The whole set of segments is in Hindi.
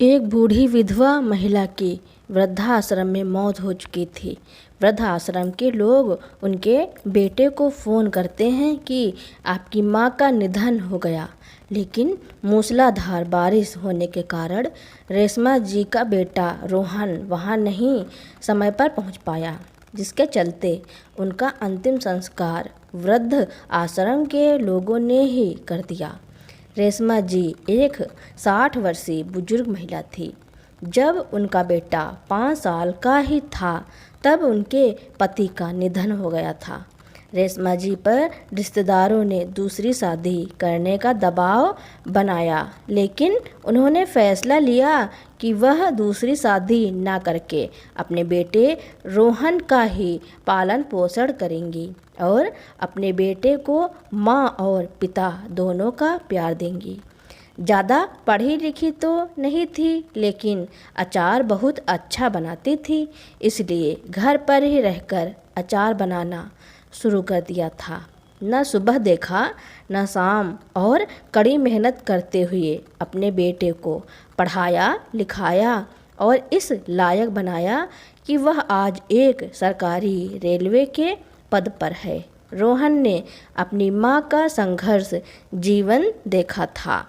एक बूढ़ी विधवा महिला की वृद्धाश्रम में मौत हो चुकी थी। वृद्धाश्रम के लोग उनके बेटे को फ़ोन करते हैं कि आपकी माँ का निधन हो गया, लेकिन मूसलाधार बारिश होने के कारण रेशमा जी का बेटा रोहन वहाँ नहीं समय पर पहुँच पाया, जिसके चलते उनका अंतिम संस्कार वृद्ध आश्रम के लोगों ने ही कर दिया। रेशमा जी एक 60 वर्षीय बुजुर्ग महिला थी। जब उनका बेटा 5 साल का ही था तब उनके पति का निधन हो गया था। रेशमा जी पर रिश्तेदारों ने दूसरी शादी करने का दबाव बनाया, लेकिन उन्होंने फैसला लिया कि वह दूसरी शादी ना करके अपने बेटे रोहन का ही पालन पोषण करेंगी और अपने बेटे को माँ और पिता दोनों का प्यार देंगी। ज़्यादा पढ़ी लिखी तो नहीं थी, लेकिन अचार बहुत अच्छा बनाती थी, इसलिए घर पर ही रहकर अचार बनाना शुरू कर दिया था। न सुबह देखा न शाम, और कड़ी मेहनत करते हुए अपने बेटे को पढ़ाया लिखाया और इस लायक बनाया कि वह आज एक सरकारी रेलवे के पद पर है। रोहन ने अपनी माँ का संघर्ष जीवन देखा था,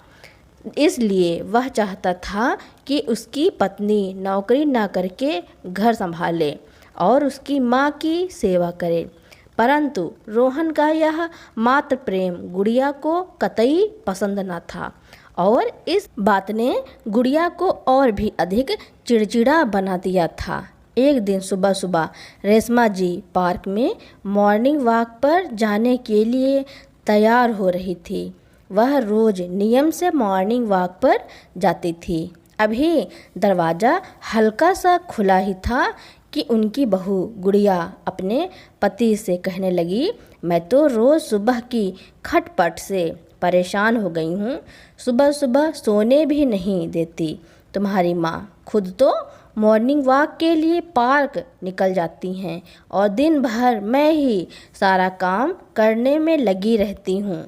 इसलिए वह चाहता था कि उसकी पत्नी नौकरी ना करके घर संभाले और उसकी माँ की सेवा करे। परंतु रोहन का यह मात्र प्रेम गुड़िया को कतई पसंद न था और इस बात ने गुड़िया को और भी अधिक चिड़चिड़ा बना दिया था। एक दिन सुबह सुबह रेशमा जी पार्क में मॉर्निंग वॉक पर जाने के लिए तैयार हो रही थी। वह रोज नियम से मॉर्निंग वॉक पर जाती थी। अभी दरवाज़ा हल्का सा खुला ही था कि उनकी बहू गुड़िया अपने पति से कहने लगी, मैं तो रोज़ सुबह की खटपट से परेशान हो गई हूँ। सुबह सुबह सोने भी नहीं देती। तुम्हारी माँ खुद तो मॉर्निंग वॉक के लिए पार्क निकल जाती हैं और दिन भर मैं ही सारा काम करने में लगी रहती हूँ।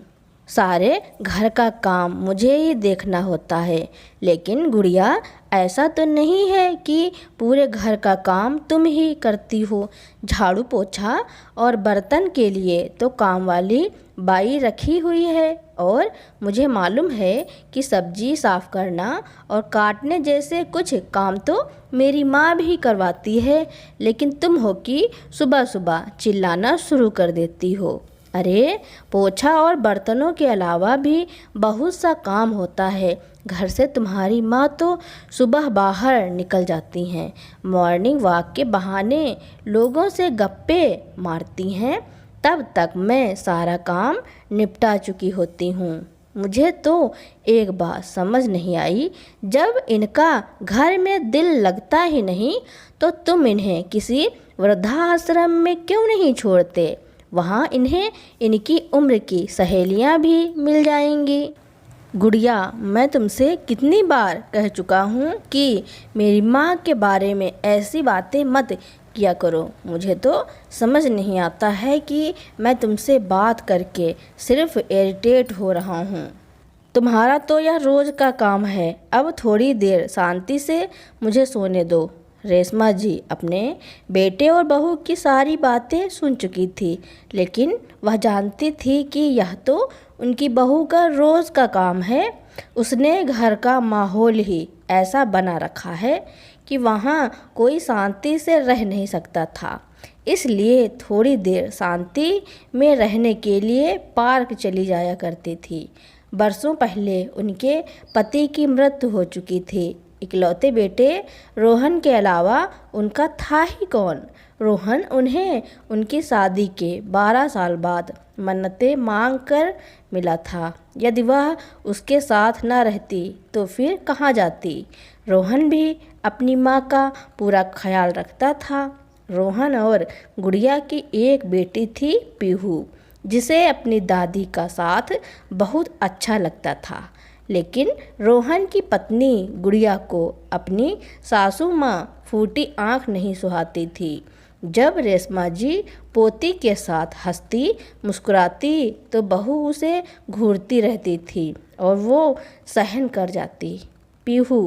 सारे घर का काम मुझे ही देखना होता है। लेकिन गुड़िया, ऐसा तो नहीं है कि पूरे घर का काम तुम ही करती हो। झाड़ू पोछा और बर्तन के लिए तो काम वाली बाई रखी हुई है, और मुझे मालूम है कि सब्जी साफ करना और काटने जैसे कुछ काम तो मेरी माँ भी करवाती है। लेकिन तुम हो कि सुबह सुबह चिल्लाना शुरू कर देती हो। अरे, पोछा और बर्तनों के अलावा भी बहुत सा काम होता है। घर से तुम्हारी माँ तो सुबह बाहर निकल जाती हैं, मॉर्निंग वॉक के बहाने लोगों से गप्पे मारती हैं। तब तक मैं सारा काम निपटा चुकी होती हूँ। मुझे तो एक बात समझ नहीं आई, जब इनका घर में दिल लगता ही नहीं तो तुम इन्हें किसी वृद्धाश्रम में क्यों नहीं छोड़ते? वहाँ इन्हें इनकी उम्र की सहेलियाँ भी मिल जाएंगी। गुड़िया, मैं तुमसे कितनी बार कह चुका हूँ कि मेरी माँ के बारे में ऐसी बातें मत किया करो। मुझे तो समझ नहीं आता है कि मैं तुमसे बात करके सिर्फ इरिटेट हो रहा हूँ। तुम्हारा तो यह रोज़ का काम है। अब थोड़ी देर शांति से मुझे सोने दो। रेशमा जी अपने बेटे और बहू की सारी बातें सुन चुकी थी, लेकिन वह जानती थी कि यह तो उनकी बहू का रोज़ का काम है। उसने घर का माहौल ही ऐसा बना रखा है कि वहाँ कोई शांति से रह नहीं सकता था, इसलिए थोड़ी देर शांति में रहने के लिए पार्क चली जाया करती थी। बरसों पहले उनके पति की मृत्यु हो चुकी थी। इकलौते बेटे रोहन के अलावा उनका था ही कौन? रोहन उन्हें उनकी शादी के 12 साल बाद मन्नतें मांग कर मिला था। यदि वह उसके साथ न रहती तो फिर कहाँ जाती? रोहन भी अपनी माँ का पूरा ख्याल रखता था। रोहन और गुड़िया की एक बेटी थी, पीहू, जिसे अपनी दादी का साथ बहुत अच्छा लगता था। लेकिन रोहन की पत्नी गुड़िया को अपनी सासू माँ फूटी आँख नहीं सुहाती थी। जब रेशमा जी पोती के साथ हंसती मुस्कुराती तो बहू उसे घूरती रहती थी और वो सहन कर जाती। पीहू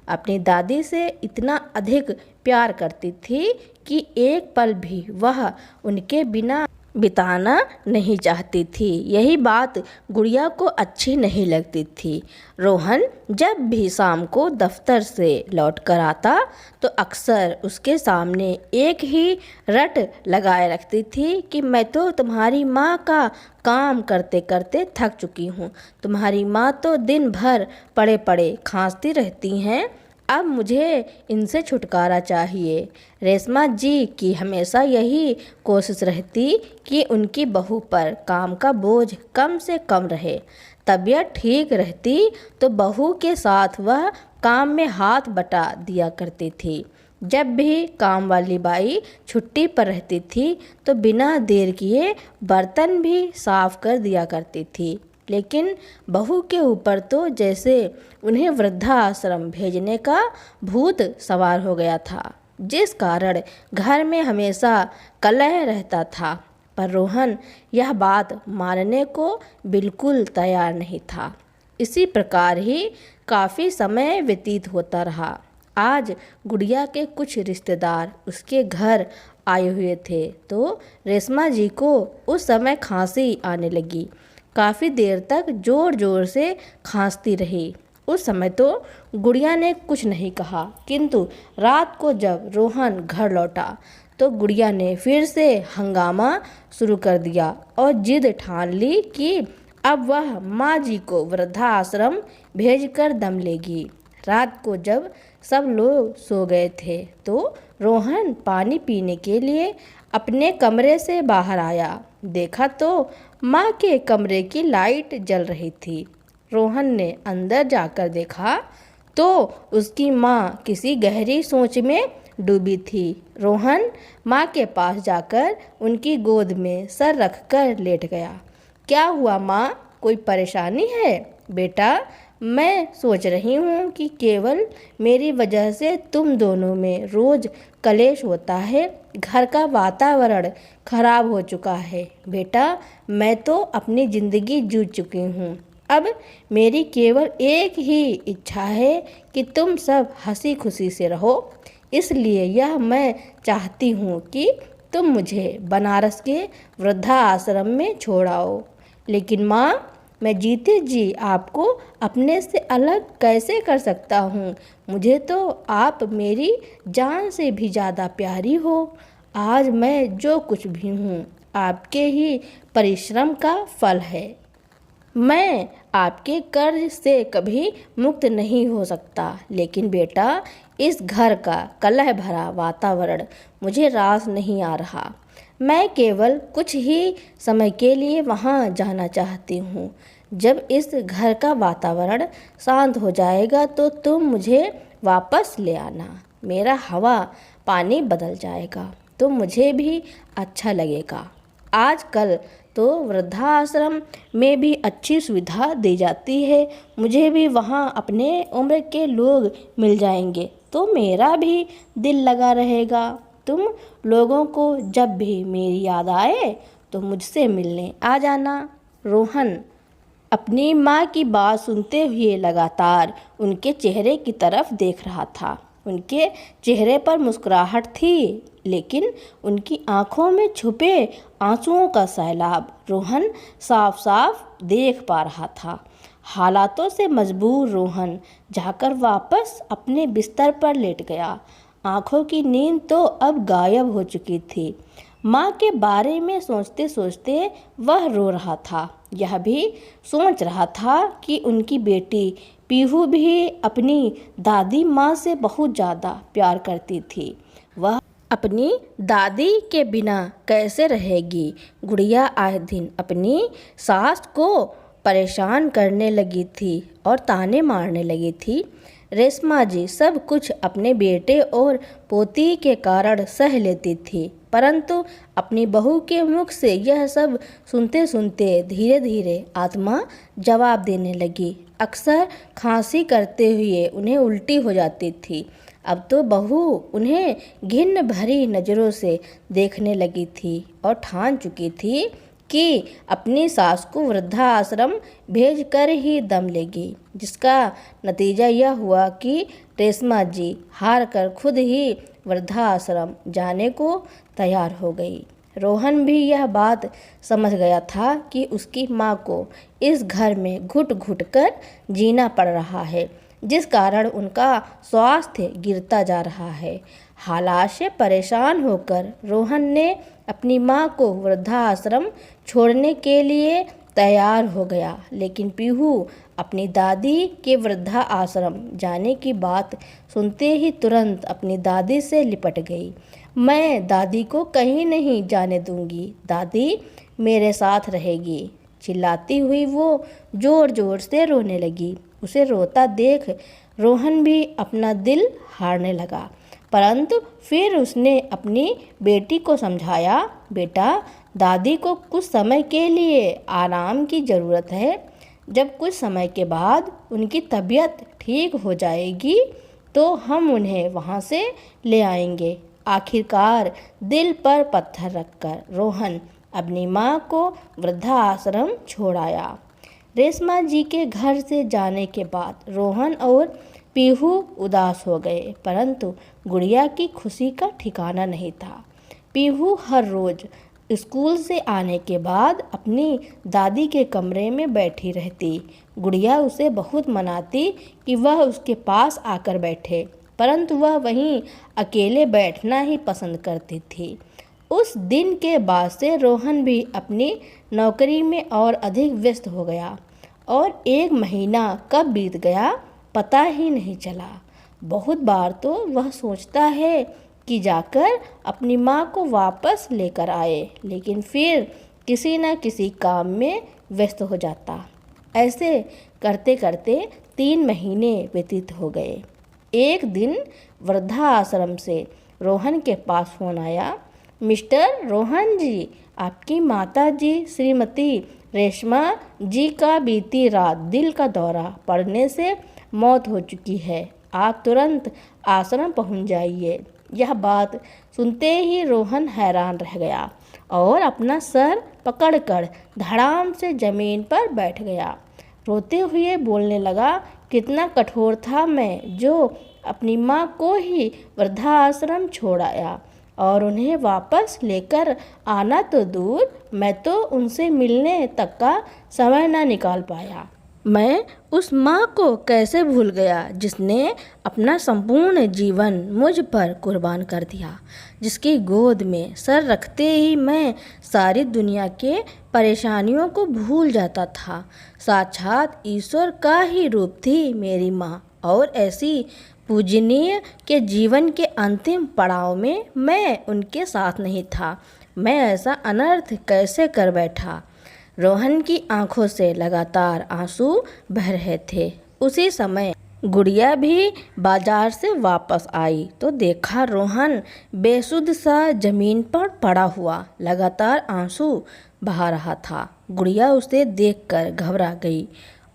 अपनी दादी से इतना अधिक प्यार करती थी कि एक पल भी वह उनके बिना बिताना नहीं चाहती थी। यही बात गुड़िया को अच्छी नहीं लगती थी। रोहन जब भी शाम को दफ्तर से लौट कर आता तो अक्सर उसके सामने एक ही रट लगाए रखती थी कि मैं तो तुम्हारी माँ का काम करते करते थक चुकी हूँ। तुम्हारी माँ तो दिन भर पड़े पड़े खांसती रहती हैं, अब मुझे इनसे छुटकारा चाहिए। रेशमा जी की हमेशा यही कोशिश रहती कि उनकी बहू पर काम का बोझ कम से कम रहे। तबीयत ठीक रहती तो बहू के साथ वह काम में हाथ बटा दिया करती थी। जब भी काम वाली बाई छुट्टी पर रहती थी तो बिना देर किए बर्तन भी साफ कर दिया करती थी। लेकिन बहू के ऊपर तो जैसे उन्हें वृद्धाश्रम भेजने का भूत सवार हो गया था, जिस कारण घर में हमेशा कलह रहता था। पर रोहन यह बात मानने को बिल्कुल तैयार नहीं था। इसी प्रकार ही काफ़ी समय व्यतीत होता रहा। आज गुड़िया के कुछ रिश्तेदार उसके घर आए हुए थे तो रेशमा जी को उस समय खांसी आने लगी। काफ़ी देर तक ज़ोर ज़ोर से खांसती रही। उस समय तो गुड़िया ने कुछ नहीं कहा, किंतु रात को जब रोहन घर लौटा तो गुड़िया ने फिर से हंगामा शुरू कर दिया और जिद ठान ली कि अब वह माँ जी को वृद्धाश्रम भेजकर दम लेगी। रात को जब सब लोग सो गए थे तो रोहन पानी पीने के लिए अपने कमरे से बाहर आया। देखा तो माँ के कमरे की लाइट जल रही थी। रोहन ने अंदर जाकर देखा तो उसकी माँ किसी गहरी सोच में डूबी थी। रोहन माँ के पास जाकर उनकी गोद में सर रखकर लेट गया। क्या हुआ माँ, कोई परेशानी है? बेटा, मैं सोच रही हूँ कि केवल मेरी वजह से तुम दोनों में रोज़ कलेश होता है। घर का वातावरण खराब हो चुका है। बेटा, मैं तो अपनी ज़िंदगी जी चुकी हूँ। अब मेरी केवल एक ही इच्छा है कि तुम सब हंसी खुशी से रहो। इसलिए यह मैं चाहती हूँ कि तुम मुझे बनारस के वृद्धाश्रम में छोड़ आओ। लेकिन माँ, मैं जीते जी आपको अपने से अलग कैसे कर सकता हूँ? मुझे तो आप मेरी जान से भी ज़्यादा प्यारी हो। आज मैं जो कुछ भी हूँ आपके ही परिश्रम का फल है। मैं आपके कर्ज से कभी मुक्त नहीं हो सकता। लेकिन बेटा, इस घर का कलह भरा वातावरण मुझे रास नहीं आ रहा। मैं केवल कुछ ही समय के लिए वहाँ जाना चाहती हूँ। जब इस घर का वातावरण शांत हो जाएगा तो तुम मुझे वापस ले आना। मेरा हवा पानी बदल जाएगा तो मुझे भी अच्छा लगेगा। आजकल तो वृद्धाश्रम में भी अच्छी सुविधा दी जाती है। मुझे भी वहाँ अपने उम्र के लोग मिल जाएंगे तो मेरा भी दिल लगा रहेगा। तुम लोगों को जब भी मेरी याद आए तो मुझसे मिलने आ जाना। रोहन अपनी माँ की बात सुनते हुए लगातार उनके चेहरे की तरफ देख रहा था। उनके चेहरे पर मुस्कुराहट थी, लेकिन उनकी आंखों में छुपे आंसुओं का सैलाब रोहन साफ साफ देख पा रहा था। हालातों से मजबूर रोहन जाकर वापस अपने बिस्तर पर लेट गया। आंखों की नींद तो अब गायब हो चुकी थी। माँ के बारे में सोचते सोचते वह रो रहा था। यह भी सोच रहा था कि उनकी बेटी पीहू भी अपनी दादी माँ से बहुत ज़्यादा प्यार करती थी। वह अपनी दादी के बिना कैसे रहेगी? गुड़िया आए दिन अपनी सास को परेशान करने लगी थी और ताने मारने लगी थी। रेशमा जी सब कुछ अपने बेटे और पोती के कारण सह लेती थी, परंतु अपनी बहू के मुख से यह सब सुनते सुनते धीरे धीरे आत्मा जवाब देने लगी। अक्सर खांसी करते हुए उन्हें उल्टी हो जाती थी। अब तो बहू उन्हें घिन भरी नज़रों से देखने लगी थी और ठान चुकी थी कि अपनी सास को वृद्धाश्रम भेजकर ही दम लेगी, जिसका नतीजा यह हुआ कि रेशमा जी हार कर खुद ही वृद्धाश्रम जाने को तैयार हो गई। रोहन भी यह बात समझ गया था कि उसकी माँ को इस घर में घुट घुट कर जीना पड़ रहा है, जिस कारण उनका स्वास्थ्य गिरता जा रहा है। हालात से परेशान होकर रोहन ने अपनी माँ को वृद्धाश्रम छोड़ने के लिए तैयार हो गया, लेकिन पीहू अपनी दादी के वृद्धा आश्रम जाने की बात सुनते ही तुरंत अपनी दादी से लिपट गई। मैं दादी को कहीं नहीं जाने दूंगी, दादी मेरे साथ रहेगी। चिल्लाती हुई वो जोर जोर से रोने लगी। उसे रोता देख रोहन भी अपना दिल हारने लगा, परंतु फिर उसने अपनी बेटी को समझाया, बेटा दादी को कुछ समय के लिए आराम की ज़रूरत है। जब कुछ समय के बाद उनकी तबीयत ठीक हो जाएगी तो हम उन्हें वहाँ से ले आएंगे। आखिरकार दिल पर पत्थर रखकर रोहन अपनी माँ को वृद्धाश्रम छोड़ आया। रेशमा जी के घर से जाने के बाद रोहन और पीहू उदास हो गए, परंतु गुड़िया की खुशी का ठिकाना नहीं था। पीहू हर रोज़ स्कूल से आने के बाद अपनी दादी के कमरे में बैठी रहती। गुड़िया उसे बहुत मनाती कि वह उसके पास आकर बैठे, परंतु वह वहीं अकेले बैठना ही पसंद करती थी। उस दिन के बाद से रोहन भी अपनी नौकरी में और अधिक व्यस्त हो गया और 1 महीना कब बीत गया पता ही नहीं चला। बहुत बार तो वह सोचता है कि जाकर अपनी माँ को वापस लेकर आए, लेकिन फिर किसी न किसी काम में व्यस्त हो जाता। ऐसे करते करते 3 महीने व्यतीत हो गए। एक दिन वृद्धाश्रम से रोहन के पास फ़ोन आया। मिस्टर रोहन जी, आपकी माता जी श्रीमती रेशमा जी का बीती रात दिल का दौरा पड़ने से मौत हो चुकी है। आप तुरंत आश्रम पहुंच जाइए। यह बात सुनते ही रोहन हैरान रह गया और अपना सर पकड़कर धड़ाम से ज़मीन पर बैठ गया। रोते हुए बोलने लगा, कितना कठोर था मैं जो अपनी माँ को ही वृद्धाश्रम छोड़ आया और उन्हें वापस लेकर आना तो दूर, मैं तो उनसे मिलने तक का समय ना निकाल पाया। मैं उस माँ को कैसे भूल गया जिसने अपना संपूर्ण जीवन मुझ पर कुर्बान कर दिया, जिसकी गोद में सर रखते ही मैं सारी दुनिया के परेशानियों को भूल जाता था। साक्षात ईश्वर का ही रूप थी मेरी माँ, और ऐसी पूजनीय के जीवन के अंतिम पड़ाव में मैं उनके साथ नहीं था। मैं ऐसा अनर्थ कैसे कर बैठा। रोहन की आंखों से लगातार आंसू बह रहे थे। उसी समय गुड़िया भी बाजार से वापस आई तो देखा रोहन बेसुध सा जमीन पर पड़ा हुआ लगातार आंसू बहा रहा था। गुड़िया उसे देखकर घबरा गई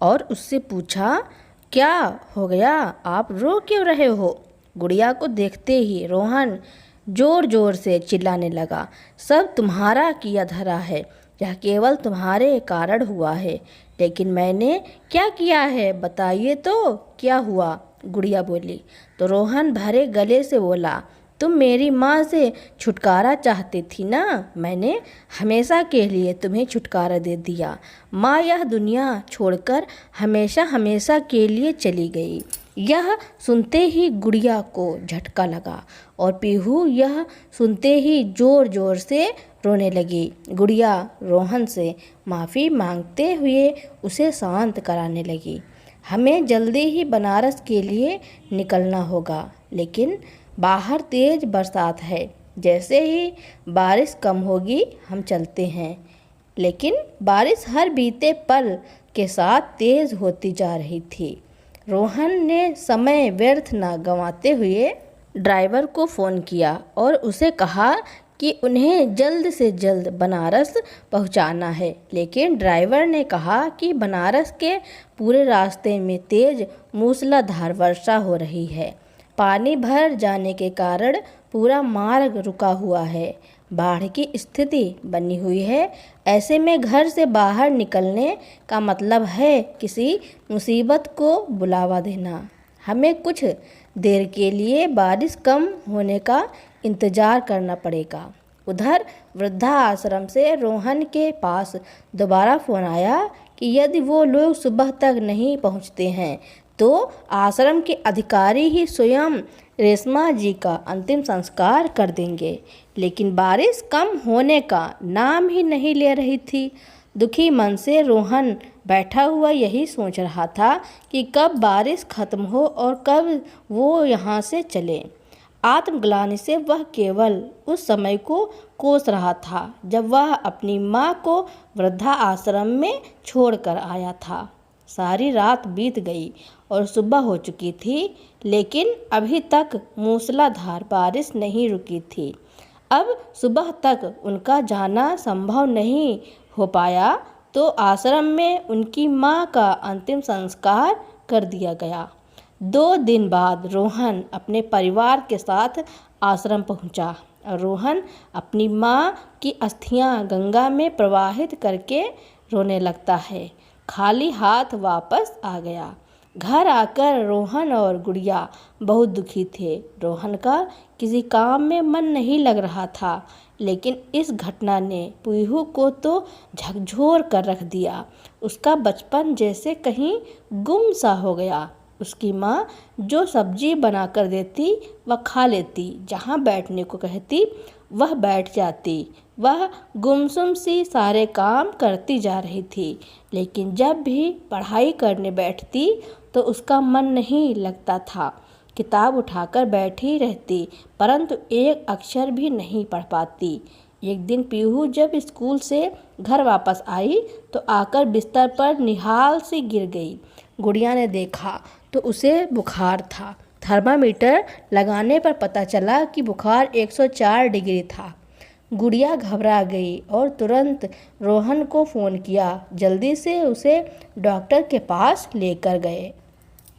और उससे पूछा, क्या हो गया, आप रो क्यों रहे हो? गुड़िया को देखते ही रोहन जोर जोर से चिल्लाने लगा, सब तुम्हारा किया धरा है, यह केवल तुम्हारे कारण हुआ है। लेकिन मैंने क्या किया है बताइए तो, क्या हुआ? गुड़िया बोली तो रोहन भरे गले से बोला, तुम मेरी माँ से छुटकारा चाहती थी ना, मैंने हमेशा के लिए तुम्हें छुटकारा दे दिया। माँ यह दुनिया छोड़कर हमेशा हमेशा के लिए चली गई। यह सुनते ही गुड़िया को झटका लगा और पीहू यह सुनते ही जोर जोर से रोने लगी। गुड़िया रोहन से माफ़ी मांगते हुए उसे शांत कराने लगी। हमें जल्दी ही बनारस के लिए निकलना होगा, लेकिन बाहर तेज बरसात है, जैसे ही बारिश कम होगी हम चलते हैं। लेकिन बारिश हर बीते पल के साथ तेज होती जा रही थी। रोहन ने समय व्यर्थ न गंवाते हुए ड्राइवर को फ़ोन किया और उसे कहा कि उन्हें जल्द से जल्द बनारस पहुंचाना है। लेकिन ड्राइवर ने कहा कि बनारस के पूरे रास्ते में तेज मूसलाधार वर्षा हो रही है। पानी भर जाने के कारण पूरा मार्ग रुका हुआ है। बाढ़ की स्थिति बनी हुई है। ऐसे में घर से बाहर निकलने का मतलब है किसी मुसीबत को बुलावा देना। हमें कुछ देर के लिए बारिश कम होने का इंतज़ार करना पड़ेगा। उधर वृद्धा आश्रम से रोहन के पास दोबारा फ़ोन आया कि यदि वो लोग सुबह तक नहीं पहुंचते हैं तो आश्रम के अधिकारी ही स्वयं रेशमा जी का अंतिम संस्कार कर देंगे। लेकिन बारिश कम होने का नाम ही नहीं ले रही थी। दुखी मन से रोहन बैठा हुआ यही सोच रहा था कि कब बारिश खत्म हो और कब वो यहाँ से चले। आत्मग्लानि से वह केवल उस समय को कोस रहा था जब वह अपनी माँ को वृद्धा आश्रम में छोड़कर आया था। सारी रात बीत गई और सुबह हो चुकी थी, लेकिन अभी तक मूसलाधार बारिश नहीं रुकी थी। अब सुबह तक उनका जाना संभव नहीं हो पाया तो आश्रम में उनकी माँ का अंतिम संस्कार कर दिया गया। 2 दिन बाद रोहन अपने परिवार के साथ आश्रम पहुंचा और रोहन अपनी माँ की अस्थियां गंगा में प्रवाहित करके रोने लगता है। खाली हाथ वापस आ गया। घर आकर रोहन और गुड़िया बहुत दुखी थे। रोहन का किसी काम में मन नहीं लग रहा था, लेकिन इस घटना ने पीहू को तो झकझोर कर रख दिया। उसका बचपन जैसे कहीं गुम सा हो गया। उसकी माँ जो सब्जी बना कर देती वह खा लेती, जहाँ बैठने को कहती वह बैठ जाती। वह गुमसुम सी सारे काम करती जा रही थी, लेकिन जब भी पढ़ाई करने बैठती तो उसका मन नहीं लगता था। किताब उठाकर बैठी रहती, परंतु एक अक्षर भी नहीं पढ़ पाती। एक दिन पीहू जब स्कूल से घर वापस आई तो आकर बिस्तर पर निहाल सी गिर गई। गुड़िया ने देखा तो उसे बुखार था। थर्मामीटर लगाने पर पता चला कि बुखार 104 डिग्री था। गुड़िया घबरा गई और तुरंत रोहन को फ़ोन किया। जल्दी से उसे डॉक्टर के पास लेकर गए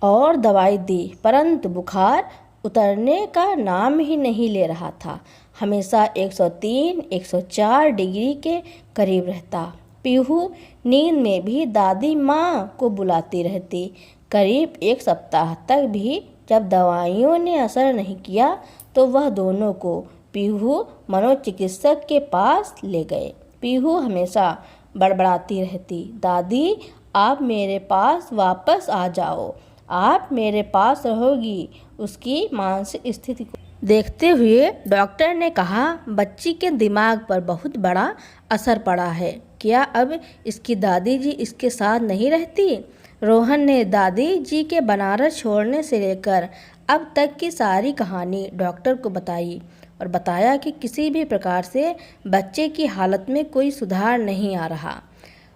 और दवाई दी, परंतु बुखार उतरने का नाम ही नहीं ले रहा था। हमेशा 103-104 डिग्री के करीब रहता। पीहू नींद में भी दादी माँ को बुलाती रहती। करीब 1 सप्ताह तक भी जब दवाइयों ने असर नहीं किया तो वह दोनों को पीहू मनोचिकित्सक के पास ले गए। पीहू हमेशा बड़बड़ाती रहती, दादी आप मेरे पास वापस आ जाओ, आप मेरे पास रहोगी। उसकी मानसिक स्थिति को देखते हुए डॉक्टर ने कहा, बच्ची के दिमाग पर बहुत बड़ा असर पड़ा है। क्या अब इसकी दादी जी इसके साथ नहीं रहती? रोहन ने दादी जी के बनारस छोड़ने से लेकर अब तक की सारी कहानी डॉक्टर को बताई और बताया कि किसी भी प्रकार से बच्चे की हालत में कोई सुधार नहीं आ रहा।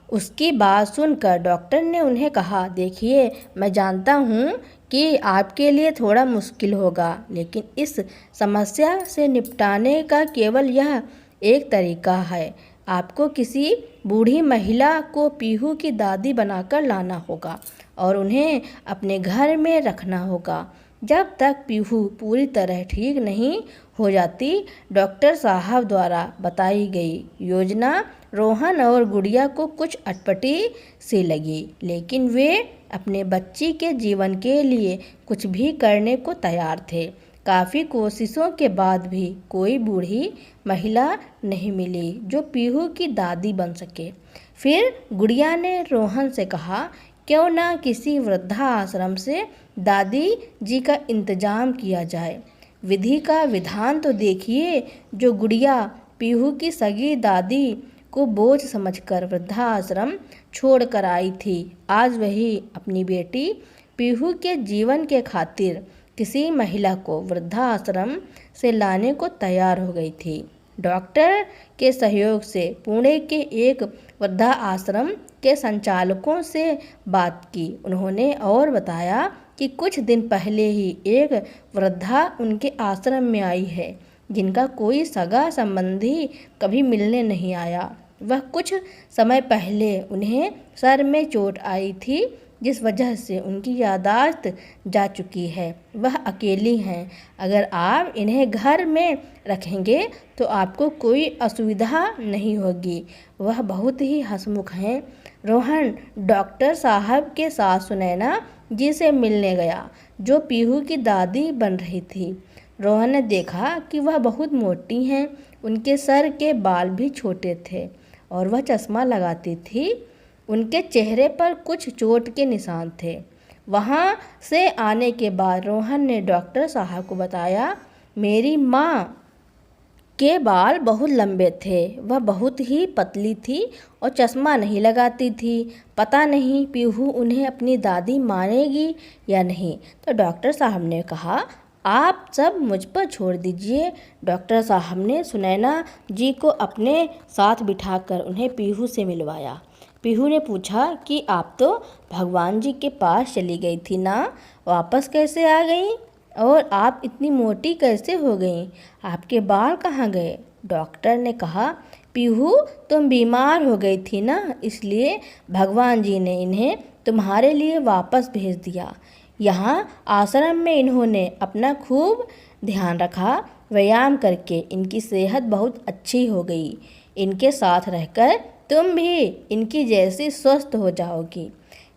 उसकी बात सुनकर डॉक्टर ने उन्हें कहा, देखिए मैं जानता हूँ कि आपके लिए थोड़ा मुश्किल होगा, लेकिन इस समस्या से निपटाने का केवल यह एक तरीका है। आपको किसी बूढ़ी महिला को पीहू की दादी बनाकर लाना होगा और उन्हें अपने घर में रखना होगा जब तक पीहू पूरी तरह ठीक नहीं हो जाती। डॉक्टर साहब द्वारा बताई गई योजना रोहन और गुड़िया को कुछ अटपटी सी लगी, लेकिन वे अपने बच्ची के जीवन के लिए कुछ भी करने को तैयार थे। काफ़ी कोशिशों के बाद भी कोई बूढ़ी महिला नहीं मिली जो पीहू की दादी बन सके। फिर गुड़िया ने रोहन से कहा, क्यों ना किसी वृद्धा आश्रम से दादी जी का इंतजाम किया जाए। विधि का विधान तो देखिए। जो गुड़िया पीहू की सगी दादी को बोझ समझकर वृद्धा आश्रम छोड़कर आई थी, आज वही अपनी बेटी पीहू के जीवन के खातिर किसी महिला को वृद्धा आश्रम से लाने को तैयार हो गई थी। डॉक्टर के सहयोग से पुणे के एक वृद्धा आश्रम के संचालकों से बात की उन्होंने और बताया कि कुछ दिन पहले ही एक वृद्धा उनके आश्रम में आई है जिनका कोई सगा संबंधी कभी मिलने नहीं आया। वह कुछ समय पहले उन्हें सर में चोट आई थी जिस वजह से उनकी याददाश्त जा चुकी है। वह अकेली हैं। अगर आप इन्हें घर में रखेंगे तो आपको कोई असुविधा नहीं होगी। वह बहुत ही हंसमुख हैं। रोहन डॉक्टर साहब के साथ सुनैना जी से मिलने गया, जो पीहू की दादी बन रही थी। रोहन ने देखा कि वह बहुत मोटी हैं। उनके सर के बाल भी छोटे थे और वह चश्मा लगाती थी। उनके चेहरे पर कुछ चोट के निशान थे। वहाँ से आने के बाद रोहन ने डॉक्टर साहब को बताया, मेरी माँ के बाल बहुत लंबे थे। वह बहुत ही पतली थी और चश्मा नहीं लगाती थी। पता नहीं पीहू उन्हें अपनी दादी मानेगी या नहीं। तो डॉक्टर साहब ने कहा, आप सब मुझ पर छोड़ दीजिए। डॉक्टर साहब ने सुनैना जी को अपने साथ बिठाकर उन्हें पीहू से मिलवाया। पीहू ने पूछा कि आप तो भगवान जी के पास चली गई थी ना, वापस कैसे आ गई? और आप इतनी मोटी कैसे हो गई? आपके बाल कहाँ गए? डॉक्टर ने कहा, पीहू तुम बीमार हो गई थी ना, इसलिए भगवान जी ने इन्हें तुम्हारे लिए वापस भेज दिया। यहाँ आश्रम में इन्होंने अपना खूब ध्यान रखा। व्यायाम करके इनकी सेहत बहुत अच्छी हो गई। इनके साथ रहकर तुम भी इनकी जैसी स्वस्थ हो जाओगी।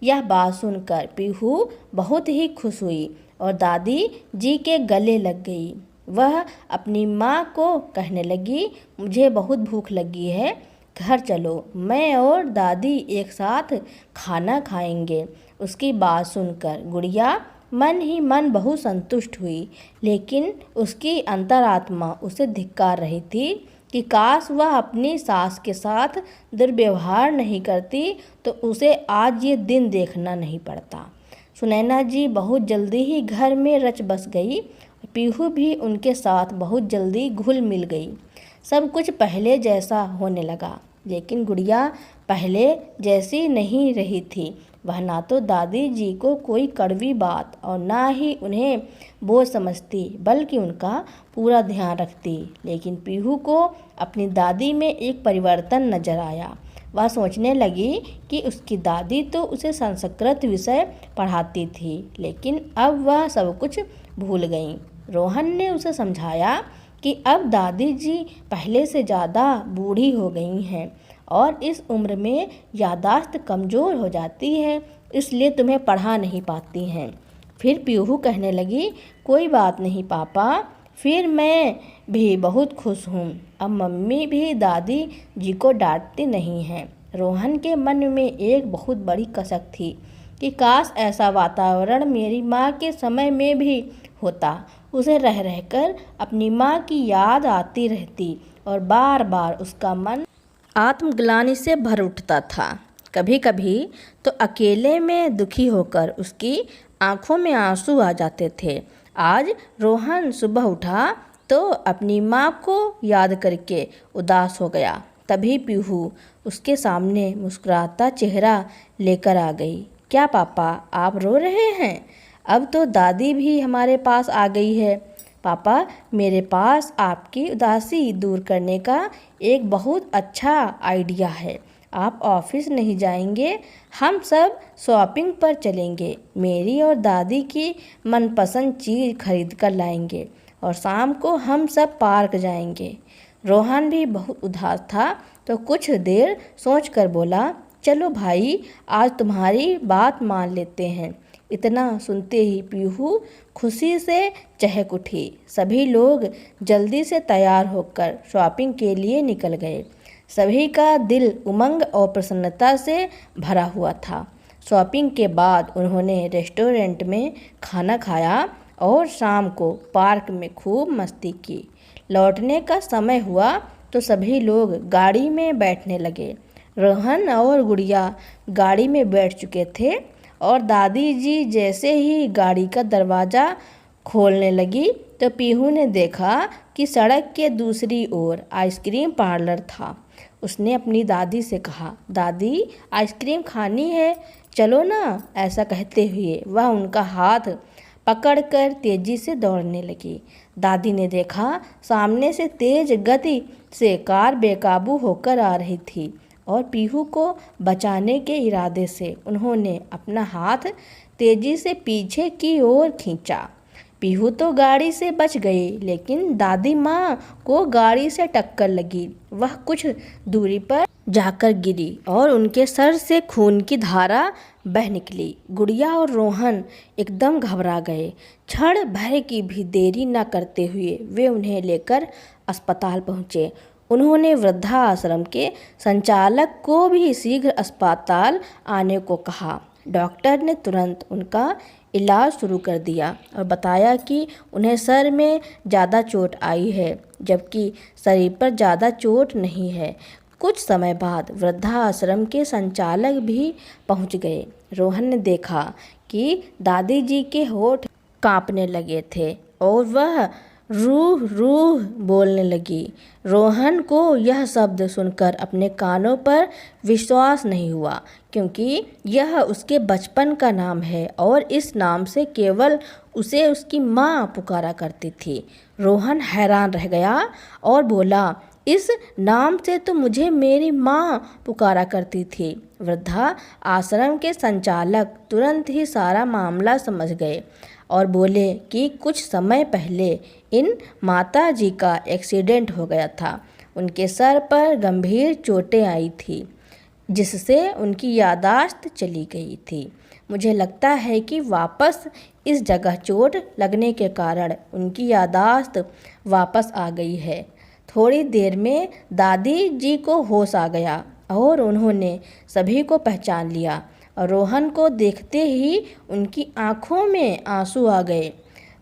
यह बात सुनकर पीहू बहुत ही खुश हुई और दादी जी के गले लग गई। वह अपनी माँ को कहने लगी, मुझे बहुत भूख लगी है, घर चलो, मैं और दादी एक साथ खाना खाएंगे। उसकी बात सुनकर गुड़िया मन ही मन बहुत संतुष्ट हुई, लेकिन उसकी अंतरात्मा उसे धिक्कार रही थी कि काश वह अपनी सास के साथ दुर्व्यवहार नहीं करती तो उसे आज ये दिन देखना नहीं पड़ता। सुनैना जी बहुत जल्दी ही घर में रच बस गई। पीहू भी उनके साथ बहुत जल्दी घुल मिल गई। सब कुछ पहले जैसा होने लगा, लेकिन गुड़िया पहले जैसी नहीं रही थी। वह ना तो दादी जी को कोई कड़वी बात और ना ही उन्हें बोझ समझती, बल्कि उनका पूरा ध्यान रखती। लेकिन पीहू को अपनी दादी में एक परिवर्तन नजर आया। वह सोचने लगी कि उसकी दादी तो उसे संस्कृत विषय पढ़ाती थी, लेकिन अब वह सब कुछ भूल गई। रोहन ने उसे समझाया कि अब दादी जी पहले से ज़्यादा बूढ़ी हो गई हैं और इस उम्र में याददाश्त कमज़ोर हो जाती है, इसलिए तुम्हें पढ़ा नहीं पाती हैं। फिर पीहू कहने लगी, कोई बात नहीं पापा, फिर मैं भी बहुत खुश हूँ। अब मम्मी भी दादी जी को डांटती नहीं हैं। रोहन के मन में एक बहुत बड़ी कसक थी कि काश ऐसा वातावरण मेरी माँ के समय में भी होता। उसे रह रहकर अपनी माँ की याद आती रहती और बार बार उसका मन आत्मग्लानि से भर उठता था। कभी कभी तो अकेले में दुखी होकर उसकी आंखों में आंसू आ जाते थे। आज रोहन सुबह उठा तो अपनी माँ को याद करके उदास हो गया। तभी पीहू उसके सामने मुस्कुराता चेहरा लेकर आ गई। क्या पापा, आप रो रहे हैं? अब तो दादी भी हमारे पास आ गई है। पापा, मेरे पास आपकी उदासी दूर करने का एक बहुत अच्छा आइडिया है। आप ऑफिस नहीं जाएंगे, हम सब शॉपिंग पर चलेंगे। मेरी और दादी की मनपसंद चीज़ खरीद कर लाएंगे और शाम को हम सब पार्क जाएंगे। रोहन भी बहुत उदास था तो कुछ देर सोचकर बोला, चलो भाई, आज तुम्हारी बात मान लेते हैं। इतना सुनते ही पीहू खुशी से चहक उठी। सभी लोग जल्दी से तैयार होकर शॉपिंग के लिए निकल गए। सभी का दिल उमंग और प्रसन्नता से भरा हुआ था। शॉपिंग के बाद उन्होंने रेस्टोरेंट में खाना खाया और शाम को पार्क में खूब मस्ती की। लौटने का समय हुआ तो सभी लोग गाड़ी में बैठने लगे। रोहन और गुड़िया गाड़ी में बैठ चुके थे और दादी जी जैसे ही गाड़ी का दरवाज़ा खोलने लगी तो पीहू ने देखा कि सड़क के दूसरी ओर आइसक्रीम पार्लर था। उसने अपनी दादी से कहा, दादी, आइसक्रीम खानी है, चलो ना। ऐसा कहते हुए वह उनका हाथ पकड़कर तेजी से दौड़ने लगी। दादी ने देखा सामने से तेज गति से कार बेकाबू होकर आ रही थी और पीहू को बचाने के इरादे से उन्होंने अपना हाथ तेजी से पीछे की ओर खींचा। पीहू तो गाड़ी से बच गई, लेकिन दादी माँ को गाड़ी से टक्कर लगी। वह कुछ दूरी पर जाकर गिरी और उनके सर से खून की धारा बह निकली। गुड़िया और रोहन एकदम घबरा गए। क्षण भर की भी देरी न करते हुए वे उन्हें लेकर अस्पताल पहुँचे। उन्होंने वृद्धाश्रम के संचालक को भी शीघ्र अस्पताल आने को कहा। डॉक्टर ने तुरंत उनका इलाज शुरू कर दिया और बताया कि उन्हें सर में ज़्यादा चोट आई है, जबकि शरीर पर ज़्यादा चोट नहीं है। कुछ समय बाद वृद्धाश्रम के संचालक भी पहुंच गए। रोहन ने देखा कि दादी जी के होंठ कांपने लगे थे और वह रूह रूह बोलने लगी। रोहन को यह शब्द सुनकर अपने कानों पर विश्वास नहीं हुआ, क्योंकि यह उसके बचपन का नाम है और इस नाम से केवल उसे उसकी माँ पुकारा करती थी। रोहन हैरान रह गया और बोला, इस नाम से तो मुझे मेरी माँ पुकारा करती थी। वृद्धा आश्रम के संचालक तुरंत ही सारा मामला समझ गए और बोले कि कुछ समय पहले इन माता जी का एक्सीडेंट हो गया था। उनके सर पर गंभीर चोटें आई थी, जिससे उनकी याददाश्त चली गई थी। मुझे लगता है कि वापस इस जगह चोट लगने के कारण उनकी याददाश्त वापस आ गई है। थोड़ी देर में दादी जी को होश आ गया और उन्होंने सभी को पहचान लिया और रोहन को देखते ही उनकी आंखों में आंसू आ गए।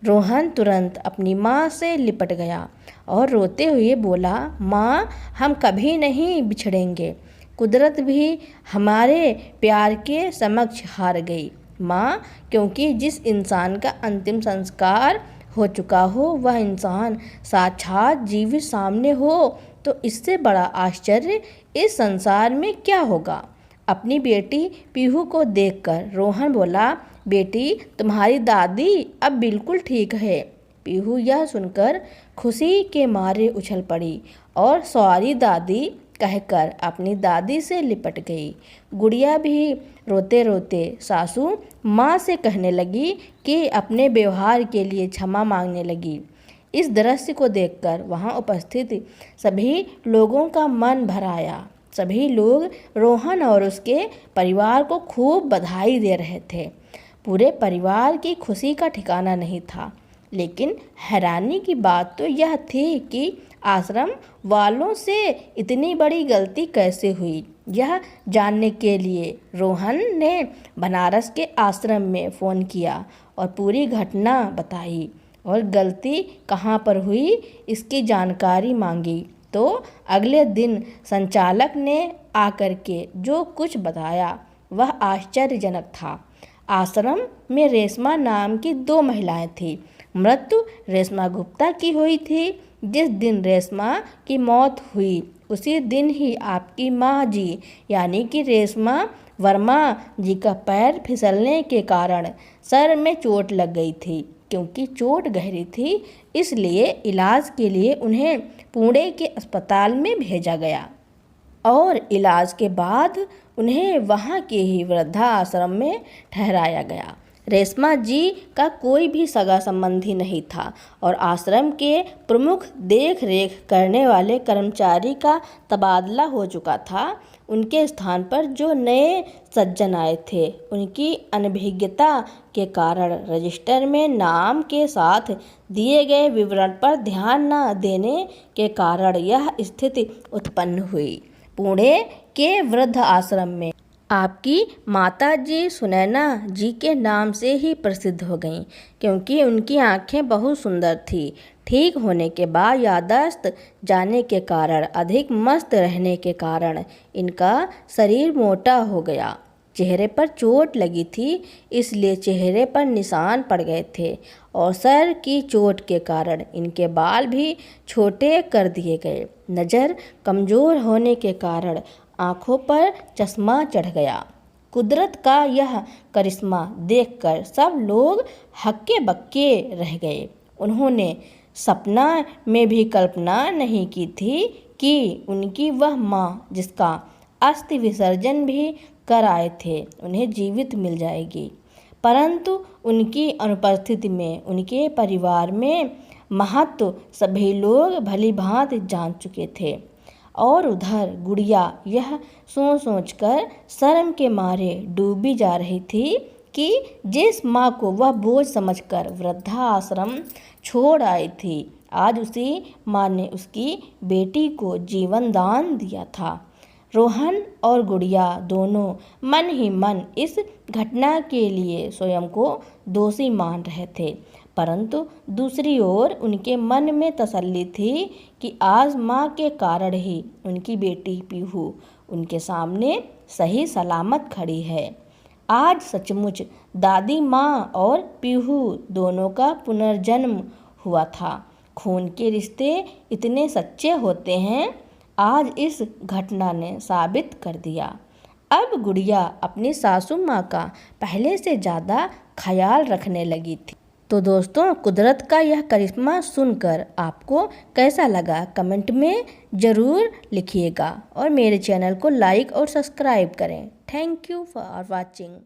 रोहन तुरंत अपनी माँ से लिपट गया और रोते हुए बोला, माँ, हम कभी नहीं बिछड़ेंगे। कुदरत भी हमारे प्यार के समक्ष हार गई माँ, क्योंकि जिस इंसान का अंतिम संस्कार हो चुका हो वह इंसान साक्षात जीवित सामने हो तो इससे बड़ा आश्चर्य इस संसार में क्या होगा। अपनी बेटी पीहू को देखकर रोहन बोला, बेटी, तुम्हारी दादी अब बिल्कुल ठीक है। पीहू यह सुनकर खुशी के मारे उछल पड़ी और सॉरी दादी कहकर अपनी दादी से लिपट गई। गुड़िया भी रोते रोते सासू माँ से कहने लगी कि अपने व्यवहार के लिए क्षमा मांगने लगी। इस दृश्य को देखकर वहाँ उपस्थित सभी लोगों का मन भर आया। सभी लोग रोहन और उसके परिवार को खूब बधाई दे रहे थे। पूरे परिवार की खुशी का ठिकाना नहीं था, लेकिन हैरानी की बात तो यह थी कि आश्रम वालों से इतनी बड़ी गलती कैसे हुई। यह जानने के लिए रोहन ने बनारस के आश्रम में फ़ोन किया और पूरी घटना बताई और गलती कहाँ पर हुई इसकी जानकारी मांगी। तो अगले दिन संचालक ने आकर के जो कुछ बताया वह आश्चर्यजनक था। आश्रम में रेशमा नाम की 2 महिलाएं थीं। मृत्यु रेशमा गुप्ता की हुई थी। जिस दिन रेशमा की मौत हुई उसी दिन ही आपकी माँ जी यानी कि रेशमा वर्मा जी का पैर फिसलने के कारण सर में चोट लग गई थी। क्योंकि चोट गहरी थी, इसलिए इलाज के लिए उन्हें पुणे के अस्पताल में भेजा गया और इलाज के बाद उन्हें वहाँ के ही वृद्धाश्रम में ठहराया गया। रेशमा जी का कोई भी सगा संबंधी नहीं था और आश्रम के प्रमुख देख रेख करने वाले कर्मचारी का तबादला हो चुका था। उनके स्थान पर जो नए सज्जन आए थे, उनकी अनभिज्ञता के कारण रजिस्टर में नाम के साथ दिए गए विवरण पर ध्यान न देने के कारण यह स्थिति उत्पन्न हुई। पुणे के वृद्ध आश्रम में आपकी माता जी सुनैना जी के नाम से ही प्रसिद्ध हो गईं, क्योंकि उनकी आंखें बहुत सुंदर थीं। ठीक होने के बाद याददाश्त जाने के कारण, अधिक मस्त रहने के कारण इनका शरीर मोटा हो गया। चेहरे पर चोट लगी थी, इसलिए चेहरे पर निशान पड़ गए थे और सर की चोट के कारण इनके बाल भी छोटे कर दिए गए। नज़र कमज़ोर होने के कारण आँखों पर चश्मा चढ़ गया। कुदरत का यह करिश्मा देखकर सब लोग हक्के बक्के रह गए। उन्होंने सपना में भी कल्पना नहीं की थी कि उनकी वह माँ, जिसका अस्थि विसर्जन भी कर आए थे, उन्हें जीवित मिल जाएगी। परंतु उनकी अनुपस्थिति में उनके परिवार में महत्व सभी लोग भली भांति जान चुके थे। और उधर गुड़िया यह सोच कर शर्म के मारे डूबी जा रही थी कि जिस माँ को वह बोझ समझकर वृद्धाश्रम छोड़ आई थी, आज उसी माँ ने उसकी बेटी को जीवन दान दिया था। रोहन और गुड़िया दोनों मन ही मन इस घटना के लिए स्वयं को दोषी मान रहे थे, परंतु दूसरी ओर उनके मन में तसल्ली थी कि आज माँ के कारण ही उनकी बेटी पीहू उनके सामने सही सलामत खड़ी है। आज सचमुच दादी माँ और पीहू दोनों का पुनर्जन्म हुआ था। खून के रिश्ते इतने सच्चे होते हैं, आज इस घटना ने साबित कर दिया। अब गुड़िया अपनी सासू माँ का पहले से ज़्यादा ख्याल रखने लगी थी। तो दोस्तों, कुदरत का यह करिश्मा सुनकर आपको कैसा लगा कमेंट में ज़रूर लिखिएगा और मेरे चैनल को लाइक और सब्सक्राइब करें। Thank you for watching.